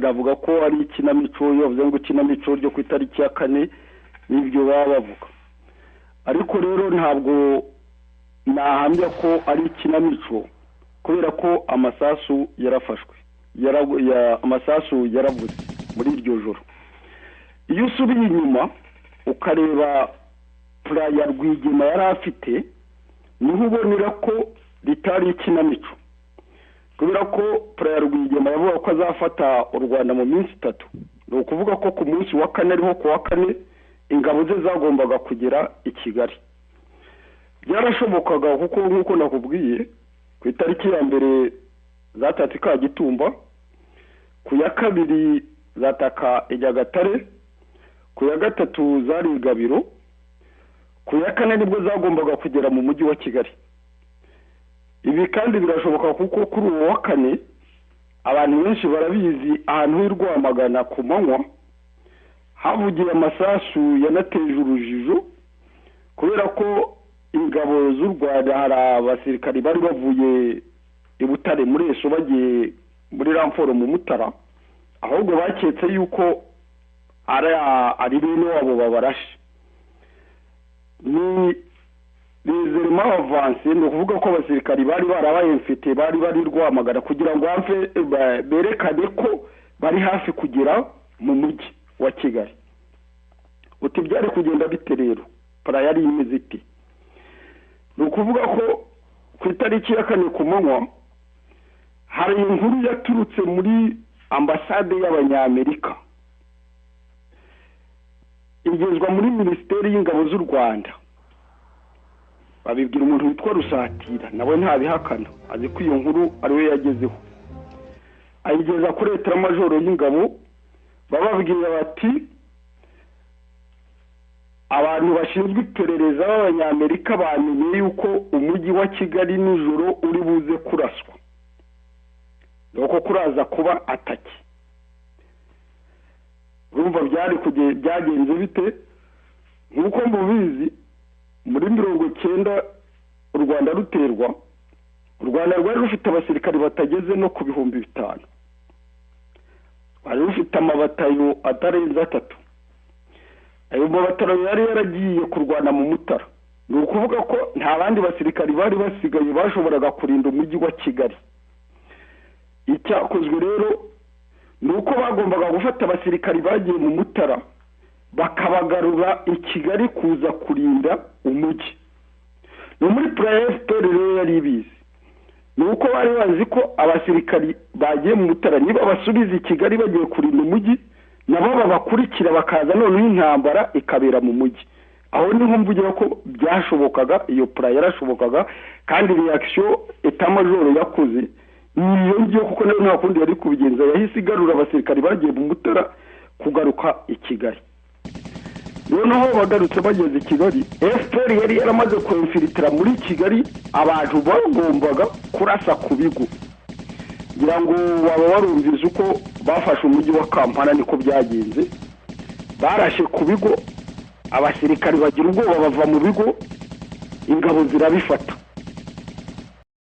baravuga ko ari ikinamico yavuze ngo ikinamico ryo ku itariki ya 4 nibyo baba bavuga, ariko rero ntabwo nahamya ko ari ikinamico kubera ko amasasu yarafashwe, amasasu yaravuze muri iryo joro. Iyo usubiye inyuma ukareba plan ya Rwigema yari afite, niho ubonera ko ritari ikinamico, kubera ko plan ya Rwigema yavuga ko azafata u Rwanda mu minsi 3. ni ukuvuga ko ku munsi wa 4 ariho ku wa 4 ingabo ze zagombaga kugera i Kigali. Byarashobokaga kuko nkuko nakubwiye ku itariki ya mbere zatatse Kagitumba, ku ya 2 zataka Nyagatare, ku ya 3 zari Gabiro, ku ya 4 nibwo zagombaga kugera mu mujyi wa Kigali. Ibi kandi birashoboka kuko kuri uwo wa 4 abantu benshi barabizi ahantu h'Irwamagana ku manywa havugiye amasasu yanateje urujijo, kubera ko ingabo z'u Rwanda hari abasirikari bari bavuye i Butare muri Eso bagiye muri Ramforo mu Mutara, ahubwo baketse yuko ari bene wabo babarashe. Ni bizerema avance, no kuvuga ko abasirikari bari barabaye mfite bari Rwamagana kugira ngo berekane ko bari hafi kugera mu mujyi wa Kigali. Uti byari kugenda bite rero? Para yari imeze iti. Ni ukuvuga ko ku itariki ya 4 ku manywa hari inkuru yaturutse muri ambasade y'Abanyamerika igezwa muri Minisiteri y'Ingabo z'u Rwanda. Babibwira umuntu witwa Rusatira, nawe ntabihakana, azi ko iyo nkuru ari we yagezeho. Ayigeza kuri Leta Majoro y'Ingabo, bababwira bati abantu bashinzwe iperereza b'Abanyamerika bamenye yuko umujyi wa Kigali nijoro uri buze kuraswa, nuko kuraza kuba ataki. Urumva byagenze bite? Nkuko mubizi muri 90 u Rwanda ruterwa, u Rwanda rwari rufite abasirikari batageze no ku 5,000, bari rufite amabatayo atarenze 3. Ayo mabatayo yari yaragiye kurwana mu Mutara. Ni ukuvuga ko nta bandi basirikari bari basigaye bashoboraga kurinda umujyi wa Kigali. Icyakozwe rero nuko bagombaga gufata abasirikari bagiye mu Mutara bakabagarura i Kigali kuza kurinda umujyi. No muri FPR rero yari bizi, nuko bari bazi ko abasirikari bagiye mu Mutara niba basubiza i Kigali bagiye kurinda umujyi, nabo babakurikira bakaza none intambara ikabera mu mujyi. Aho niho mvugira ko byashobokaga, iyo plan yarashobokaga, kandi reaction Etat Major yakoze niyo ngiye kuko nayo nta kundi yari kubigenza, yahise igarura abasirikari bagiye mu Mutara kugaruka i Kigali. Noneho bagarutse bageze i Kigali, FPR yari yaramaze kwinfilitra muri Kigali abantu bagombaga kurasa ku bigo. Ngira ngo waba warumvise uko bafashe umujyi wa Kampala niko byagenze. Barashe ku bigo, abasirikari bagira ubwoba bava mu bigo, ingabo zirabifata.